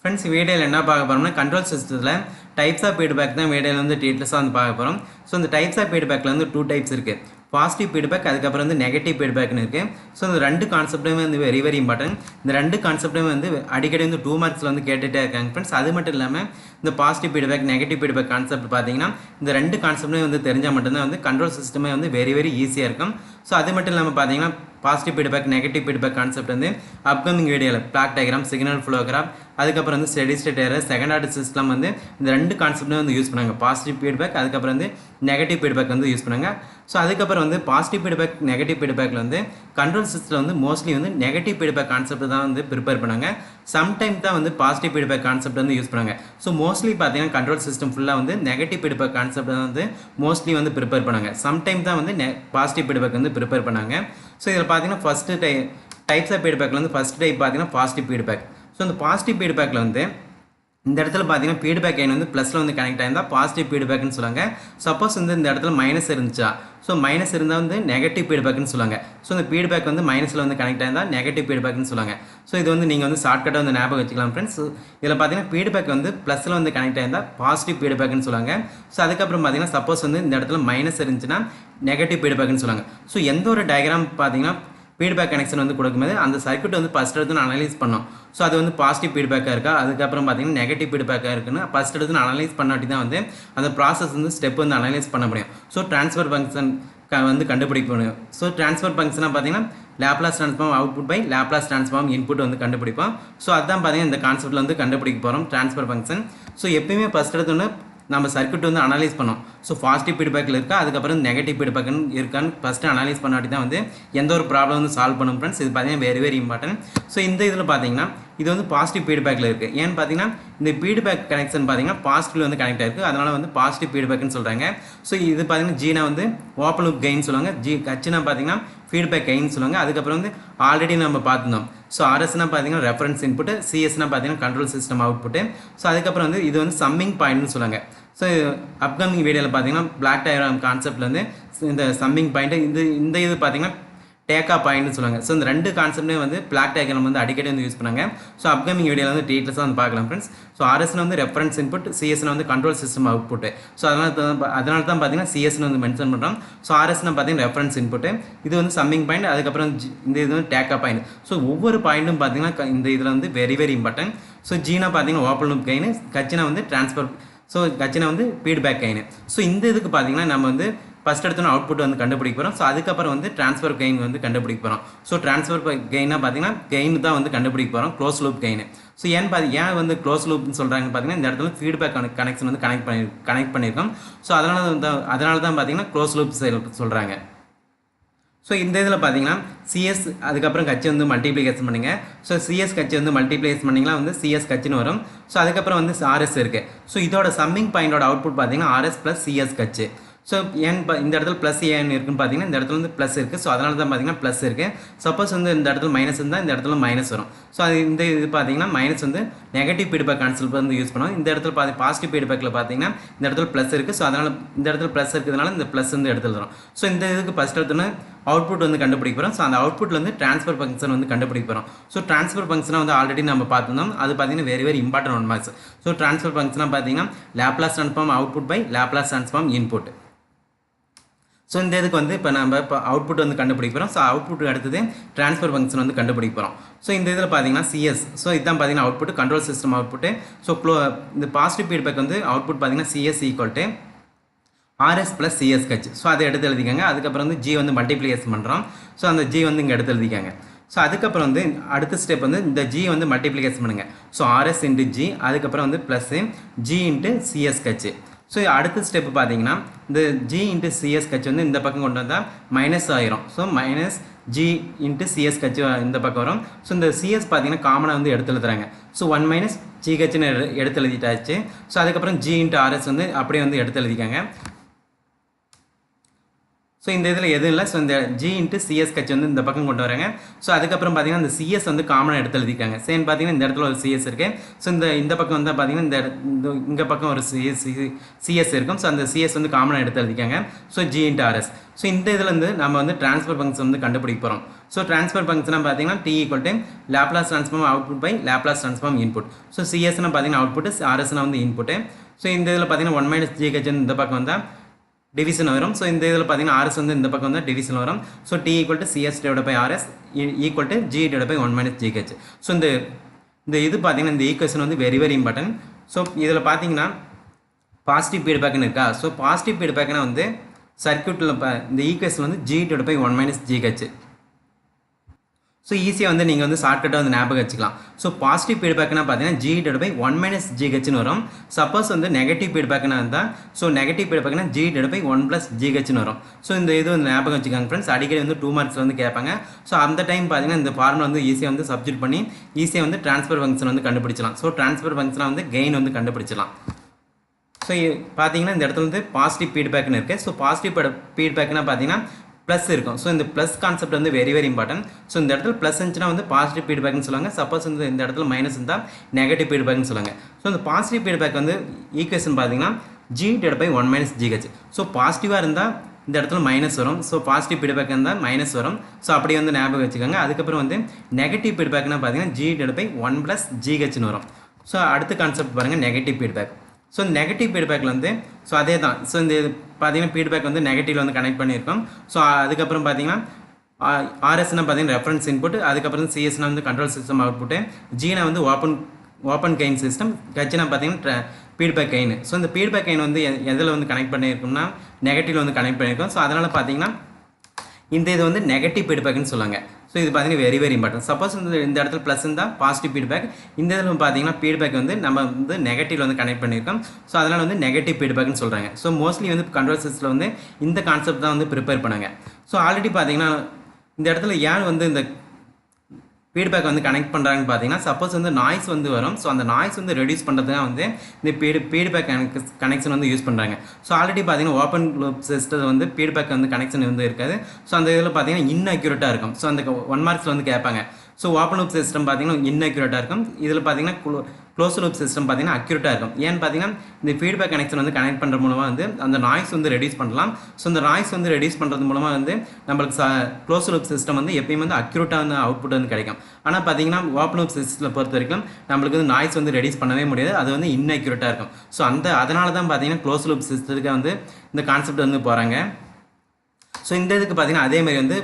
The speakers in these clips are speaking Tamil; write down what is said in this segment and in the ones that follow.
Friends, வீடியோல என்ன பார்க்க போறோம்னா கண்ட்ரோல் சிஸ்டத்துல டைப்ஸ் ஆஃப் ஃபீட்பேக் தான் வீடியோல வந்து டீடைல்ஸா வந்து பார்க்க போறோம். சோ இந்த டைப்ஸ் ஆஃப் ஃபீட்பேக்ல வந்து டூ டைப்ஸ் இருக்கு. பாசிட்டிவ் ஃபீட்பேக் அதுக்கு அப்புறம் வந்து நெகட்டிவ் ஃபீட்பேக்னு இருக்கு. சோ இந்த ரெண்டு கான்செப்ட்டுமே வந்து வெரி இம்பார்ட்டன்ட். இந்த ரெண்டு கான்செப்ட்டுமே வந்து அடிக்கடி வந்து 2 மார்க்ஸ்ல வந்து கேட்டுட்டே இருக்காங்க फ्रेंड्स. அது மட்டும் இல்லாம இந்த positive feedback negative feedback concept பாத்தீங்கன்னா இந்த ரெண்டு கான்செப்ட்டுமே வந்து தெரிஞ்சா மட்டும் தான் வந்து கண்ட்ரோல் சிஸ்டமே வந்து வெரி ஈஸியா இருக்கும். சோ அது மட்டும் இல்லாம பாத்தீங்கன்னா positive feedback negative feedback concept வந்து அப்கமிங் வீடியோல block diagram signal flow graph அதுக்கப்புறம் வந்து steady state error second order system வந்து இந்த ரெண்டு கான்செப்ட்டும் வந்து யூஸ் பண்ணாங்க. பாசிட்டிவ் ஃபீட்பேக் அதுக்கப்புறம் வந்து நெகட்டிவ் ஃபீட்பேக் வந்து யூஸ் பண்ணாங்க. ஸோ அதுக்கப்புறம் வந்து பாசிட்டிவ் ஃபீட்பேக் நெகட்டிவ் ஃபீட்பேக்ல வந்து கண்ட்ரோல் சிஸ்டத்தில் வந்து மோஸ்ட்லி வந்து நெகட்டிவ் ஃபீட்பேக் கான்செப்ட் தான் வந்து ப்ரிப்பேர் பண்ணாங்க. சம்டைம் தான் வந்து பாசிட்டிவ் ஃபீட்பேக் கான்செப்ட் வந்து யூஸ் பண்ணாங்க. ஸோ மோஸ்ட்லி பார்த்தீங்கன்னா கண்ட்ரோல் சிஸ்டம் ஃபுல்லாக வந்து நெகட்டிவ் ஃபீட்பேக் கான்செப்ட் தான் வந்து மோஸ்ட்லி வந்து ப்ரிப்பேர் பண்ணாங்க. சம்டைம் தான் வந்து பாசிட்டிவ் ஃபீட்பேக் வந்து ப்ரிப்பேர் பண்ணாங்க. ஸோ இதில் பார்த்தீங்கன்னா ஃபர்ஸ்ட் டைப்ஸ் ஆஃப் ஃபீட்பேக்ல வந்து ஃபர்ஸ்ட் டைப் பார்த்தீங்கன்னா பாசிட்டிவ் ஃபீட்பேக். ஸோ இந்த பாசிட்டிவ் ஃபீட்பேக்ல வந்து இந்த இடத்துல பார்த்தீங்கன்னா ஃபீட்பேக் லைன் வந்து ப்ளஸில் வந்து கனெக்ட் ஆயிருந்தால் பாசிட்டிவ் ஃபீட்பேக்னு சொல்லுவாங்க. சப்போஸ் வந்து இந்த இடத்துல மைனஸ் இருந்துச்சா ஸோ மைனஸ் இருந்தால் வந்து நெகட்டிவ் ஃபீட்பேக்னு சொல்லுவாங்க. ஸோ இந்த ஃபீட்பேக் வந்து மைனஸில் வந்து கனெக்ட் ஆயிருந்தால் நெகட்டிவ் ஃபீட்பேக்னு சொல்லுவாங்க. ஸோ இது வந்து நீங்கள் வந்து ஷார்ட்கட்டாக வந்து ஞாபகம் வச்சுக்கலாம் ஃப்ரெண்ட்ஸ். இதில் பார்த்தீங்கன்னா ஃபீட்பேக் வந்து ப்ளஸில் வந்து கனெக்ட் ஆயிருந்தால் பாசிட்டிவ் ஃபீட்பேக்னு சொல்லுவாங்க. ஸோ அதுக்கப்புறம் பார்த்தீங்கன்னா சப்போஸ் வந்து இந்த இடத்துல மைனஸ் இருந்துச்சுன்னா நெகட்டிவ் ஃபீட்பேக்னு சொல்லுவாங்க. ஸோ எந்த ஒரு டயக்ராம் பார்த்தீங்கன்னா ஃபீட்பேக் கனெக்ஷன் வந்து கொடுக்கும்போது அந்த சர்க்யூட் வந்து ஃபஸ்ட் எடுத்து அனலைஸ் பண்ணோம். ஸோ அது வந்து பாசிட்டிவ் ஃபீட்பேக்காக இருக்கா அதுக்கப்புறம் பார்த்தீங்கன்னா நெகட்டிவ் ஃபீட்பேக்காக இருக்குன்னு ஃபஸ்ட் எடுத்து அனலைஸ் பண்ணாட்டி தான் வந்து அந்த ப்ராசஸ் வந்து ஸ்டெப் வந்து அனலைஸ் பண்ண முடியும். ஸோ ட்ரான்ஸ்ஃபர் ஃபங்க்ஷன் வந்து கண்டுபிடிக்க முடியும். ஸோ ட்ரான்ஸ்ஃபர் ஃபங்க்ஷனாக பார்த்தீங்கன்னா Laplace transform output by Laplace transform input வந்து கண்டுபிடிப்போம். ஸோ அதுதான் பார்த்தீங்கன்னா இந்த கான்செப்ட்டில் வந்து கண்டுபிடிக்க போகிறோம் ட்ரான்ஸ்ஃபர் ஃபங்க்ஷன். ஸோ எப்பயுமே ஃபஸ்ட் எடுத்தோன்னு நம்ம சர்க்யூட் வந்து அனலைஸ் பண்ணோம். ஸோ பாசிட்டிவ் ஃபீட்பேக்கில் இருக்கா அதுக்கப்புறம் நெகட்டிவ் ஃபீட்பேக்னு இருக்கான்னு ஃபஸ்ட்டு அனலைஸ் பண்ணாட்டி தான் வந்து எந்த ஒரு ப்ராப்ளம் வந்து சால்வ் பண்ணும் ஃப்ரெண்ட்ஸ். இது பார்த்தீங்கன்னா வெரி இம்பார்ட்டன்ட். ஸோ இந்த இதில் பார்த்தீங்கன்னா இது வந்து பாசிட்டிவ் ஃபீட்பேக்கில் இருக்குது. ஏன்னு பார்த்தீங்கன்னா இந்த ஃபீட்பேக் கனெக்ஷன் பார்த்தீங்கன்னா பாசிட்டிவ் வந்து கனெக்ட் ஆயிருக்கு. அதனால் வந்து பாசிட்டிவ் ஃபீட்பேக்னு சொல்கிறாங்க. ஸோ இது பார்த்தீங்கன்னா ஜீனா வந்து ஓப்பன் லூப் கெயின் சொல்லுவாங்க. கட்சினா பார்த்தீங்கன்னா ஃபீட்பேக் கெயின் சொல்லுவாங்க. அதுக்கப்புறம் வந்து ஆல்ரெடி நம்ம பார்த்துருந்தோம். ஸோ ஆர்எஸ்னா பார்த்தீங்கன்னா ரெஃபரன்ஸ் இன்புட் சிஎஸ்னா பார்த்தீங்கன்னா கண்ட்ரோல் சிஸ்டம் அவுட்புட்டு. ஸோ அதுக்கப்புறம் வந்து இது வந்து சம்மிங் பாயிண்ட்னு சொல்லுவாங்க. ஸோ அப்கமிங் வீடியோவில் பார்த்தீங்கன்னா பிளாக் டயக்ராம் கான்செப்ட்ல வந்து இந்த சம்மிங் பாயிண்ட் இந்த இது பார்த்தீங்கன்னா டேக்கா பாயிண்ட்னு சொல்லுவாங்க. ஸோ இந்த ரெண்டு கான்செப்ட்லேயே வந்து பிளாக் டயக்ராம் வந்து அடிக்கடி வந்து யூஸ் பண்ணாங்க. ஸோ அப்கமிங் வீடியோவில் வந்து டீட்டெயில்ஸாக வந்து பார்க்கலாம் ஃப்ரெண்ட்ஸ். ஸோ ஆர்எஸ்னா வந்து ரெஃபரன்ஸ் இன்புட் சிஎஸ்னா வந்து கண்ட்ரோல் சிஸ்டம் அவுட்புட். ஸோ அதனால தான் பார்த்தீங்கன்னா சிஎஸ்னு வந்து மென்ஷன் பண்ணுறோம். ஸோ ஆர்எஸ்னா பார்த்தீங்கன்னா ரெஃபரன்ஸ் இன்புட் இது வந்து சம்மிங் பாயிண்ட் அதுக்கப்புறம் இந்த இது வந்து டேக்கா பாயிண்ட். ஸோ ஒவ்வொரு பாயிண்ட்டும் பார்த்தீங்கன்னா இந்த இதில் வந்து வெரி இம்பார்ட்டன்ட். ஸோ ஜீனா பார்த்தீங்கன்னா ஓப்பன் லூப் கெயின் கச்சினா வந்து ட்ரான்ஸ்ஃபர் ஸோ கச்சினா வந்து ஃபீட்பேக் கெயின். ஸோ இந்த இதுக்கு பார்த்தீங்கன்னா நம்ம வந்து ஃபஸ்ட் எடுத்தோன்னா அவுட்புட் வந்து கண்டுபிடிக்க போகிறோம். ஸோ அதுக்கப்புறம் வந்து ட்ரான்ஸ்ஃபர் கெயின் வந்து கண்டுபிடிக்க போகிறோம். ஸோ ட்ரான்ஸ்ஃபர் கெயினாக பார்த்தீங்கன்னா கெயின் தான் வந்து கண்டுபிடிக்க போகிறோம் க்ளோஸ் லூப் கெயின். ஸோ ஏன் வந்து க்ளோஸ் லூப்னு சொல்கிறாங்கன்னு பார்த்தீங்கன்னா இந்த இடத்துல ஃபீட்பேக் கனெக்ஷன் வந்து கனெக்ட் பண்ணியிருக்கோம். ஸோ அதனால தான் பார்த்தீங்கன்னா க்ளோஸ் லூப் சொல்கிறாங்க. ஸோ இந்த இதில் பார்த்தீங்கன்னா சிஎஸ் அதுக்கப்புறம் கட்சி வந்து மல்டிப்ளிகேஷன் பண்ணுங்க. ஸோ சிஎஸ் கட்சி வந்து மல்டிப்ளிகேஷன் பண்ணிங்கன்னா வந்து சிஎஸ் கட்சின்னு வரும். ஸோ அதுக்கப்புறம் வந்து ஆர்எஸ் இருக்குது. ஸோ இதோட சம்மிங் பாயிண்டோட அவுட்புட் பார்த்தீங்கன்னா ஆர்எஸ் ப்ளஸ் சிஎஸ் கட்சி. ஸோ இந்த இடத்துல ப்ளஸ் ஏன் இருக்குன்னு பார்த்தீங்கன்னா இந்த இடத்துல வந்து ப்ளஸ் இருக்குது. ஸோ அதனால தான் பார்த்தீங்கன்னா ப்ளஸ் இருக்குது. சப்போஸ் வந்து இந்த இடத்துல மைனஸ் இருந்தால் இந்த இடத்துல மைனஸ் வரும். ஸோ அது இந்த இது பார்த்தீங்கன்னா மைனஸ் வந்து நெகட்டிவ் ஃபீட்பேக் கான்செப்ட் வந்து யூஸ் பண்ணுவோம். இந்த இடத்துல பாசிட்டிவ் ஃபீட்பேக்கில் பார்த்தீங்கன்னா இந்த இடத்துல ப்ளஸ் இருக்குது. ஸோ அதனால் இந்த இடத்துல ப்ளஸ் இருக்கிறதுனால இந்த ப்ளஸ் வந்து எடுத்துட்டு வரும். ஸோ இந்த இதுக்கு ஃபஸ்ட் எடுத்தோன்னா அவுட்புட் வந்து கண்டுபிடிக்க போகிறோம். ஸோ அந்த அவுட்புட்டில் வந்து ட்ரான்ஸ்ஃபர் ஃபங்க்ஷன் வந்து கண்டுபிடிக்க போகிறோம். ஸோ ட்ரான்ஸ்ஃபர் ஃபங்க்ஷனாக வந்து ஆல்ரெடி நம்ம பார்த்துருந்தோம். அது பார்த்தீங்கன்னா very important one marks. So transfer ஃபங்க்ஷனாக பார்த்தீங்கன்னா Laplace transform output by Laplace transform input. So இந்த இதுக்கு வந்து இப்போ நம்ம இப்போ அவுட்புட் வந்து கண்டுபிடிக்க போகிறோம். ஸோ அவுட்புட் அடுத்தது ட்ரான்ஸ்ஃபர் ஃபங்க்ஷன் வந்து கண்டுபிடிக்க போகிறோம். ஸோ இந்த இதில் பார்த்தீங்கன்னா சிஎஸ் ஸோ இதுதான் பார்த்தீங்கன்னா output control system output. So இந்த பாசிட்டிவ் ஃபீட்பேக் வந்து அவுட்புட் பார்த்தீங்கன்னா CS equal to RS plus CS கட்சி. ஸோ அதை எடுத்து எழுதிக்காங்க. அதுக்கப்புறம் வந்து ஜி வந்து மல்டிப்ளிகேஷன் பண்ணுறோம். ஸோ அந்த ஜி வந்து இங்கே எடுத்து எழுதிக்காங்க. ஸோ அதுக்கப்புறம் வந்து அடுத்த ஸ்டெப் வந்து இந்த ஜி வந்து மல்டிப்ளிகேஷன் பண்ணுங்கள். ஸோ ஆர்எஸ் இன்ட்டு ஜி அதுக்கப்புறம் வந்து ப்ளஸ்ஸு ஜி இன்ட்டு சிஎஸ் கட்சி. ஸோ அடுத்த ஸ்டெப் பார்த்தீங்கன்னா இந்த ஜி இன்ட்டு சிஎஸ் கட்சி வந்து இந்த பக்கம் கொண்டு வந்தால் மைனஸ் ஆயிரும். So minus G into CS கட்சி இந்த பக்கம் வரும். ஸோ இந்த சிஎஸ் பார்த்தீங்கன்னா காமனாக வந்து எடுத்து எழுதுறாங்க. ஸோ 1 மைனஸ் ஜி கட்சின்னு எடுத்து எழுதிட்டாச்சு. ஸோ அதுக்கப்புறம் ஜி இன்ட்டு ஆர்எஸ் வந்து அப்படியே வந்து எடுத்து எழுதிக்காங்க. ஸோ இந்த இதில் எதுவும் இல்லை. ஸோ இந்த ஜி இன்ட்டு சிஎஸ் கட்சி வந்து இந்த பக்கம் கொண்டு வராங்க. ஸோ அதுக்கப்புறம் பார்த்தீங்கன்னா இந்த சிஎஸ் வந்து காமனாக எடுத்து எழுதிக்காங்க. சேம் பார்த்தீங்கன்னா இந்த இடத்துல ஒரு சிஎஸ் இருக்குது. ஸோ இந்த பக்கம் வந்து பார்த்தீங்கன்னா இந்த பக்கம் ஒரு சிஎஸ் இருக்கும். ஸோ அந்த சிஎஸ் வந்து காமனாக எடுத்து எழுதிக்காங்க. So g into r s. So இந்த இதில் வந்து நம்ம வந்து ட்ரான்ஸ்ஃபர் ஃபங்க்ஷன் வந்து கண்டுபிடிக்க போகிறோம். ஸோ ட்ரான்ஸ்ஃபர் ஃபங்க்ஷனாக பார்த்தீங்கன்னா D equal to Laplace transform output by Laplace transform input. So சிஎஸ்னா பார்த்தீங்கன்னா அவுட்புட், ஆர்எஸ்னா வந்து இன்புட்டு. ஸோ இந்த இதில் பார்த்தீங்கன்னா 1 மைனஸ் ஜி கட்சி இந்த பக்கம் வந்தால் டிவிஷன் வரும். ஸோ இந்த இதில் பார்த்தீங்கன்னா ஆர்எஸ் வந்து இந்த பக்கம் வந்து டிவிஷன் வரும். So T equal to CS divide by RS equal to G divide by 1 minus G கட்சி. ஸோ இந்த இது பார்த்தீங்கன்னா இந்த ஈக்குவேஷன் வந்து வெரி வெரி இம்பார்ட்டன்ட். ஸோ இதில் பார்த்தீங்கன்னா பாசிட்டிவ் ஃபீட்பேக்னு இருக்கா. ஸோ பாசிட்டிவ் ஃபீட்பேக்னா வந்து சர்க்யூட்டில் இந்த ஈக்குவேஷன் வந்து G divide by 1 minus G கட்சி. ஸோ ஈஸியாக வந்து நீங்கள் வந்து ஷார்ட்கட்டாக வந்து ஞாபகம் வச்சுக்கலாம். ஸோ பாசிட்டிவ் ஃபீட்பேக்னா பார்த்தீங்கன்னா G divide by 1 minus g ஹெச்னு வரும். சப்போஸ் வந்து நெகட்டிவ் ஃபீட்பேக்னா இருந்தால் ஸோ நெகட்டிவ் ஃபீட்பேக்னா g divide by 1 plus g ஹெச்னு வரும். ஸோ இந்த இது வந்து ஞாபகம் வச்சுக்காங்க ஃப்ரெண்ட்ஸ். அடிக்கடி வந்து 2 மார்க்ஸ் வந்து கேட்பாங்க. ஸோ அந்த டைம் பார்த்தீங்கன்னா இந்த ஃபார்முலா வந்து ஈஸியாக வந்து சப்ஸ்டிட் பண்ணி ஈஸியாக வந்து ட்ரான்ஸ்ஃபர் ஃபங்க்ஷன் வந்து கண்டுபிடிச்சலாம். ஸோ ட்ரான்ஸ்ஃபர் ஃபங்க்ஷனாக வந்து கெயின் வந்து கண்டுபிடிச்சலாம். ஸோ பார்த்தீங்கன்னா இந்த இடத்துல வந்து பாசிட்டிவ் ஃபீட்பேக்னு இருக்குது. ஸோ பாசிட்டிவ் ஃபீட்பேக்னா பார்த்தீங்கன்னா ப்ளஸ் இருக்கும். ஸோ இந்த ப்ளஸ் கான்செப்ட் வந்து வெரி வெரி இம்பார்ட்டன்ட். ஸோ இந்த இடத்துல ப்ளஸ் இருந்துச்சுன்னா வந்து பாசிட்டிவ் ஃபீட்பேக்னு சொல்லுவாங்க. சப்போஸ் வந்து இந்த இடத்துல மைனஸ் இருந்தால் நெகட்டிவ் ஃபீட்பேக்னு சொல்லுவாங்க. ஸோ இந்த பாசிட்டிவ் ஃபீட்பேக் வந்து ஈக்குவேஷன் பார்த்தீங்கன்னா G divide by 1 minus GH. So பாசிட்டிவாக இருந்தால் இந்த இடத்துல மைனஸ் வரும். ஸோ பாசிட்டிவ் ஃபீட்பேக் இருந்தால் மைனஸ் வரும். ஸோ அப்படி வந்து ஞாபகம் வச்சுக்கோங்க. அதுக்கப்புறம் வந்து நெகட்டிவ் ஃபீட்பேக்னா பார்த்தீங்கன்னா ஜி டிவைட் பை 1 ப்ளஸ் ஜிஹெச்னு வரும். ஸோ அடுத்த கான்செப்ட் பாருங்கள் நெகட்டிவ் ஃபீட்பேக். ஸோ நெகட்டிவ் ஃபீட்பேக்கில் வந்து ஸோ அதே தான். ஸோ இந்த பார்த்தீங்கன்னா ஃபீட்பேக் வந்து நெகட்டிவில் வந்து கனெக்ட் பண்ணியிருக்கோம். ஸோ அதுக்கப்புறம் பார்த்தீங்கன்னா ஆர்எஸ்னா பார்த்தீங்கன்னா ரெஃபரன்ஸ் இன்புட், அதுக்கப்புறம் சிஎஸ்னா வந்து கண்ட்ரோல் சிஸ்டம் அவுட்புட்டு, ஜினா வந்து ஓப்பன் கெயின் சிஸ்டம், ஹெச்னா பார்த்தீங்கன்னா ஃபீட்பேக் கெயின். ஸோ இந்த ஃபீட்பேக் கெயின் வந்து எதில் வந்து கனெக்ட் பண்ணியிருக்கோம்னா நெகட்டிவில் வந்து கனெக்ட் பண்ணியிருக்கோம். ஸோ அதனால் பார்த்தீங்கன்னா இந்த இது வந்து நெகட்டிவ் ஃபீட்பேக்னு சொல்லுவாங்க. ஸோ இது பார்த்தீங்கன்னா வெரி வெரி இம்பார்ட்டன்ட். சப்போஸ் இந்த இடத்துல ப்ளஸ் இருந்தால் பாசிட்டிவ் ஃபீட்பேக், இந்த இதில் பார்த்தீங்கன்னா ஃபீட்பேக் வந்து நம்ம வந்து நெகட்டிவில் வந்து கனெக்ட் பண்ணியிருக்கோம். ஸோ அதனால் வந்து நெகட்டிவ் ஃபீட்பேக்னு சொல்கிறாங்க. ஸோ மோஸ்ட்லி வந்து கண்ட்ரோல் சிஸ்டத்தில் வந்து இந்த கான்செப்ட் தான் வந்து ப்ரிப்பேர் பண்ணாங்க. ஸோ ஆல்ரெடி பார்த்தீங்கன்னா இந்த இடத்துல ஏன் வந்து இந்த ஃபீட்பேக் வந்து கனெக்ட் பண்ணுறாங்கன்னு பார்த்தீங்கன்னா சப்போஸ் வந்து நாய்ஸ் வந்து வரும். ஸோ அந்த நாய்ஸ் வந்து ரெடியூஸ் பண்ணுறதுக்கு வந்து இந்த ஃபீட்பேக் கனெக்ஷன் வந்து யூஸ் பண்ணுறாங்க. ஸோ ஆல்ரெடி பார்த்தீங்கன்னா ஓப்பன் லூப் சிஸ்டத்தில் வந்து ஃபீட்பேக் வந்து கனெக்ஷன் வந்து இருக்காது. ஸோ அந்த இதில் பார்த்தீங்கன்னா இன்அக்யூரேட்டாக இருக்கும். ஸோ அந்த 1 மார்க்ஸில் வந்து கேட்பாங்க. ஸோ ஓப்பன் லூப் சிஸ்டம் பார்த்தீங்கன்னா இன்அக்யூரேட்டாக இருக்கும். இதில் பார்த்தீங்கன்னா க்ளோஸ் லூப் சிஸ்டம் பார்த்தீங்கன்னா அக்யூரேட்டாக இருக்கும். ஏன்னு பார்த்தீங்கன்னா இந்த ஃபீட்பேக் கனெக்ஷன் வந்து கனெக்ட் பண்ணுற மூலமாக வந்து அந்த நாய்ஸ் வந்து ரெடியூஸ் பண்ணலாம். ஸோ இந்த நாய்ஸ் வந்து ரெடியூஸ் பண்ணுறது மூலமாக வந்து நம்மளுக்கு க்ளோஸ் லூப் சிஸ்டம் வந்து எப்பயுமே வந்து அக்யூரேட்டான அவுட்புட் வந்து கிடைக்கும். ஆனால் பார்த்தீங்கன்னா ஓப்பன் லூப் சிஸ்டத்தில் பொறுத்த வரைக்கும் நம்மளுக்கு வந்து நாய்ஸ் வந்து ரெடியூஸ் பண்ணவே முடியாது. அது வந்து இன்அக்யூரேட்டாக இருக்கும். ஸோ அதனால தான் பார்த்தீங்கன்னா க்ளோஸ் லூப் சிஸ்டத்துக்கு வந்து இந்த கான்செப்ட் வந்து போகிறாங்க. ஸோ இந்த இதுக்கு பார்த்தீங்கன்னா அதேமாதிரி வந்து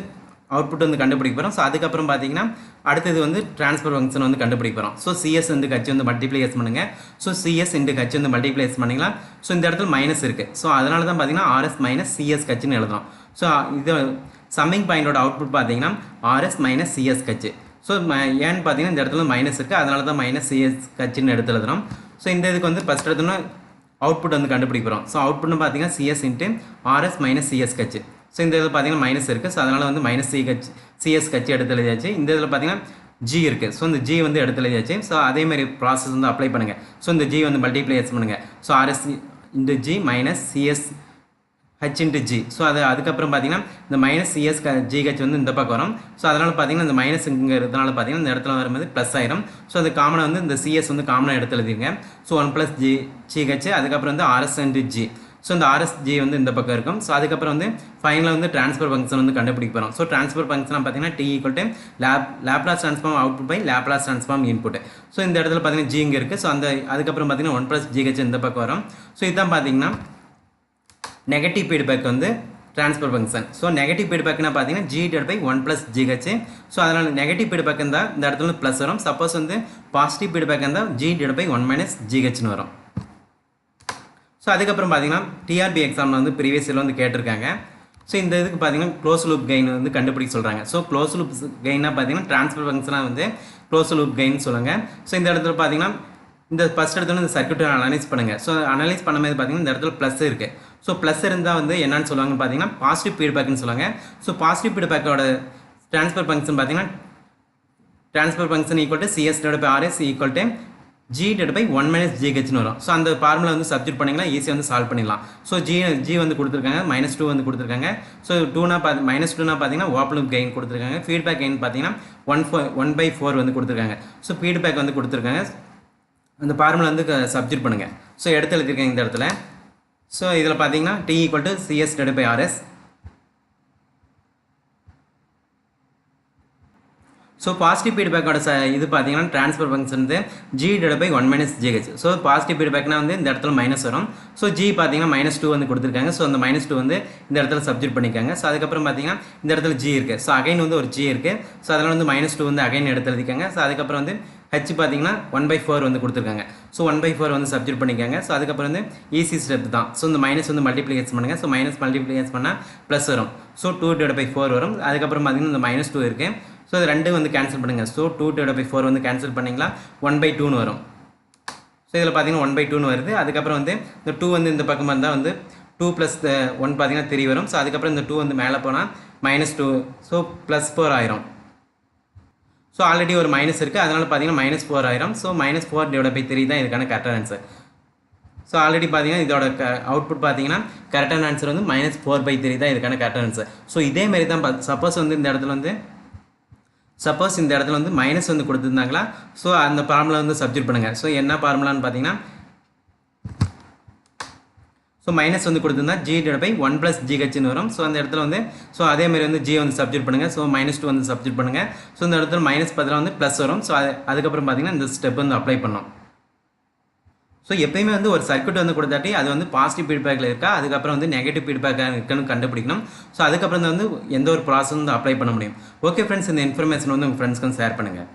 அவுட்புட் வந்து கண்டுபிடிக்க போகிறோம். ஸோ அதுக்கப்புறம் பார்த்தீங்கன்னா அடுத்தது வந்து ட்ரான்ஸ்ஃபர் ஃபங்க்ஷன் வந்து கண்டுபிடிக்க போகிறோம். ஸோ சிஎஸ் வந்து கட்சி வந்து மல்டிப்ளைஸ் பண்ணுங்கள். ஸோ சிஎஸ் இன்ட்டு கட்சி வந்து மல்டிப்ளைஸ் பண்ணிக்கலாம். ஸோ இந்த இடத்துல மைனஸ் இருக்குது. ஸோ அதனால தான் பார்த்தீங்கன்னா ஆர்எஸ் மைனஸ் சிஎஸ் கட்சின்னு எழுதுறோம். ஸோ இது சம்மிங் பாயிண்டோட அவுட்புட் பார்த்தீங்கன்னா ஆர்எஸ் மைனஸ் சிஎஸ் கட்சி. ஸோ ஏன்னு பார்த்தீங்கன்னா இந்த இடத்துல மைனஸ் இருக்குது. அதனால தான் மைனஸ் சிஎஸ் கட்சின்னு எடுத்து எழுதுறோம். ஸோ இந்த இதுக்கு வந்து ஃபஸ்ட் எடுத்தோன்னா அவுட்புட் வந்து கண்டுபிடிக்க போகிறோம். ஸோ அவுட்புட்னு பார்த்தீங்கன்னா CS into RS minus CS கட்சி. ஸோ இந்த இதில் பார்த்தீங்கன்னா மைனஸ் இருக்குது. ஸோ அதனால் வந்து மைனஸ் சிஎஸ் கட்சி எடுத்து எழுதியாச்சு. இந்த இதில் பார்த்தீங்கன்னா ஜி இருக்குது. ஸோ இந்த ஜி வந்து எடுத்து எழுதியாச்சு. ஸோ அதேமாதிரி ப்ராசஸ் வந்து அப்ளை பண்ணுங்கள். ஸோ இந்த ஜி வந்து மல்டிப்ளைஸ் பண்ணுங்கள். So RS into G minus CS H into G. So அதுக்கப்புறம் பார்த்தீங்கன்னா இந்த மைனஸ் சிஎஸ் ஜிஹெச் வந்து இந்த பக்கம் வரும். ஸோ அதனால் பார்த்தீங்கன்னா இந்த மைனஸ் இங்கே இருக்கிறதுனால பார்த்தீங்கன்னா இந்த இடத்துல வரும்போது ப்ளஸ் ஆயிரும். ஸோ அது காமனாக வந்து இந்த சிஎஸ் வந்து காமனாக எடுத்து எழுதிருங்க. ஸோ 1 ப்ளஸ் ஜிஹெச், அதுக்கப்புறம் வந்து ஆர்எஸ் இன்ட்டு ஜி. ஸோ இந்த ஆர்எஸ்ஜி வந்து இந்த பக்கம் இருக்கும். ஸோ அதுக்கப்புறம் வந்து ஃபைனலாக வந்து ட்ரான்ஸ்ஃபர் ஃபங்க்ஷன் வந்து கண்டுபிடிக்க போகிறோம். ஸோ ட்ரான்ஸ்ஃபர் ஃபங்க்ஷனாக பார்த்தீங்கன்னா D equal to Laplace transform output by Laplace transform input. So இந்த இடத்துல பார்த்தீங்கன்னா ஜி இங்கே இருக்குது. ஸோ அதுக்கப்புறம் பார்த்தீங்கன்னா 1 ப்ளஸ் ஜிஹெச் இந்த பக்கம் வரும். ஸோ இதுதான் பார்த்தீங்கன்னா நெகட்டிவ் ஃபீட்பேக் வந்து ட்ரான்ஸ்ஃபர் ஃபங்க்ஷன். ஸோ நெகட்டிவ் ஃபீட்பேக்னா பார்த்தீங்கன்னா G divide by 1 plus GH. So அதனால் நெகட்டிவ் ஃபீட்பேக் இருந்தால் இந்த இடத்துல ப்ளஸ் வரும். சப்போஸ் வந்து பாசிட்டிவ் ஃபீட்பேக் இருந்தால் ஜி டிவைட் பை 1 மைனஸ் ஜிஹெச்னு வரும். ஸோ அதுக்கப்புறம் பார்த்தீங்கன்னா டிஆர்பி எக்ஸாமில் வந்து ப்ரீவியஸ் இயரில் வந்து கேட்டிருக்காங்க. ஸோ இந்த இதுக்கு பார்த்தீங்கன்னா க்ளோஸ் லூப் கெயின் வந்து கண்டுபிடிக்க சொல்கிறாங்க. ஸோ க்ளோஸ் லூப் கெயினாக பார்த்தீங்கன்னா ட்ரான்ஸ்ஃபர் ஃபங்க்ஷனாக வந்து க்ளோஸ் லூப் கெயின் சொல்லுங்கள். ஸோ இந்த இடத்துல பார்த்தீங்கன்னா இந்த ஃபஸ்ட் இடத்துல இந்த சர்க்யூட்டை அனலைஸ் பண்ணுங்கள். ஸோ அனலைஸ் பண்ணும்போது பார்த்தீங்கன்னா இந்த இடத்துல ப்ளஸ் இருக்குது. ஸோ ப்ளஸ் இருந்தால் வந்து என்னன்னு சொல்லுவாங்கன்னு பார்த்தீங்கன்னா பாசிட்டிவ் ஃபீட்பேக்னு சொல்லுவாங்க. ஸோ பாசிட்டிவ் ஃபீட்பேக்கோட ட்ரான்ஸ்ஃபர் ஃபங்க்ஷன் பார்த்தீங்கன்னா transfer function equal to CS divide by RS equal to g divided by 1 minus gh னு வரும். ஸோ அந்த ஃபார்முலா வந்து சப்ஸ்டிட் பண்ணிங்கன்னா ஈஸியாக வந்து சால்வ் பண்ணிடலாம். ஸோ g வந்து கொடுத்துருக்காங்க, -2 வந்து கொடுத்துருக்காங்க. ஸோ -2னா பார்த்தீங்கன்னா ஓப்பன் கெயின் கொடுத்துருக்காங்க. ஃபீட்பேக் கெயின் பார்த்தீங்கன்னா 1/4 வந்து கொடுத்துருக்காங்க. ஸோ ஃபீட்பேக் வந்து கொடுத்துருக்காங்க. அந்த ஃபார்முலா வந்து சப்ஸ்டிட் பண்ணுங்கள். ஸோ எடுத்து எழுதிருக்கேன் இந்த இடத்துல. ஸோ இதில் பார்த்தீங்கன்னா t = cs divided by rs. So positive ஃபீட்பேக்கோட இது பார்த்தீங்கன்னா ட்ரான்ஸ்ஃபர் ஃபங்க்ஷன் வந்து g divided by 1 minus gh. So positive ஃபீட்பேக்னா வந்து இந்த இடத்துல மைனஸ் வரும். ஸோ g பார்த்தீங்கன்னா -2 வந்து கொடுத்துருக்காங்க. ஸோ அந்த -2 வந்து இந்த இடத்துல சப்ஸ்டிட் பண்ணிக்காங்க. ஸோ அதுக்கப்புறம் பார்த்தீங்கன்னா இந்த இடத்துல g இருக்குது. ஸோ அகைன் வந்து ஒரு g இருக்குது. ஸோ அதனால் வந்து -2 வந்து அகைன் எடுத்து எழுதிக்காங்க. ஸோ அதுக்கப்புறம் வந்து h பார்த்தீங்கன்னா 1/4 வந்து கொடுத்துருக்காங்க. ஸோ 1/4 வந்து சப்ஸ்டிட் பண்ணிக்காங்க. ஸோ அதுக்கப்புறம் வந்து ஈஸி ஸ்டெப் தான். ஸோ இந்த மைனஸ் வந்து மல்டிப்ளிகேஷன் பண்ணுங்கள். ஸோ மைனஸ் மல்டிப்ளிகேஷன் பண்ணால் ப்ளஸ் வரும். ஸோ 2 divided by 4 வரும். அதுக்கப்புறம் பார்த்தீங்கன்னா இந்த -2 இருக்குது. ஸோ இது ரெண்டும் வந்து கேன்சல் பண்ணுங்கள். ஸோ 2 divided by 4 வந்து கேன்சல் பண்ணிங்களா 1/2னு வரும். ஸோ இதில் பார்த்தீங்கன்னா 1/2னு வருது. அதுக்கப்புறம் வந்து இந்த 2 வந்து இந்த பக்கமாக இருந்தால் வந்து 2 + 1 பார்த்தீங்கன்னா 3 வரும். ஸோ அதுக்கப்புறம் இந்த 2 வந்து மேலே போனால் -2, ஸோ +4 ஆயிரும். ஸோ ஆல்ரெடி ஒரு மைனஸ் இருக்குது, அதனால் பார்த்தீங்கன்னா -4 ஆயிரும். ஸோ -4 divided by 3 தான் இதுக்கான கரெக்டான ஆன்சர். ஸோ ஆல்ரெடி பார்த்தீங்கன்னா இதோட அவுட்புட் பார்த்தீங்கன்னா கரெக்டான ஆன்சர் வந்து -4/3 தான் இதுக்கான கரெக்டான ஆன்சர். ஸோ இதேமாரி தான் சப்போஸ் வந்து இந்த இடத்துல வந்து மைனஸ் வந்து கொடுத்துருந்தாங்களா, ஸோ அந்த ஃபார்முலா வந்து சப்ஸ்டிட் பண்ணுங்கள். ஸோ என்ன ஃபார்முலான்னு பார்த்தீங்கன்னா ஸோ மைனஸ் வந்து கொடுத்துருந்தா g divided by 1 plus gh னு வரும். ஸோ அந்த இடத்துல வந்து ஸோ அதேமாதிரி வந்து g வந்து சப்ஸ்டிட் பண்ணுங்கள். ஸோ -2 வந்து சப்ஸ்டிட் பண்ணுங்கள். ஸோ இந்த இடத்துல மைனஸ் பதிலாக வந்து ப்ளஸ் வரும். ஸோ அதுக்கப்புறம் பார்த்தீங்கன்னா இந்த ஸ்டெப் வந்து அப்ளை பண்ணோம். ஸோ எப்பயுமே வந்து ஒரு சர்க்யூட் வந்து கொடுத்தாட்டி அது வந்து பாசிட்டிவ் ஃபீட்பேக்கில் இருக்கா, அதுக்கப்புறம் வந்து நெகட்டிவ் ஃபீட்பேக்காக இருக்குன்னு கண்டுபிடிக்கணும். ஸோ அதுக்கப்புறம் வந்து எந்த ஒரு ப்ராசஸ் வந்து அப்ளை பண்ண முடியும். ஓகே ஃப்ரெண்ட்ஸ், இந்த இன்ஃபர்மேஷன் வந்து உங்கள் ஃப்ரெண்ட்ஸ்க்கு ஷேர் பண்ணுங்கள்.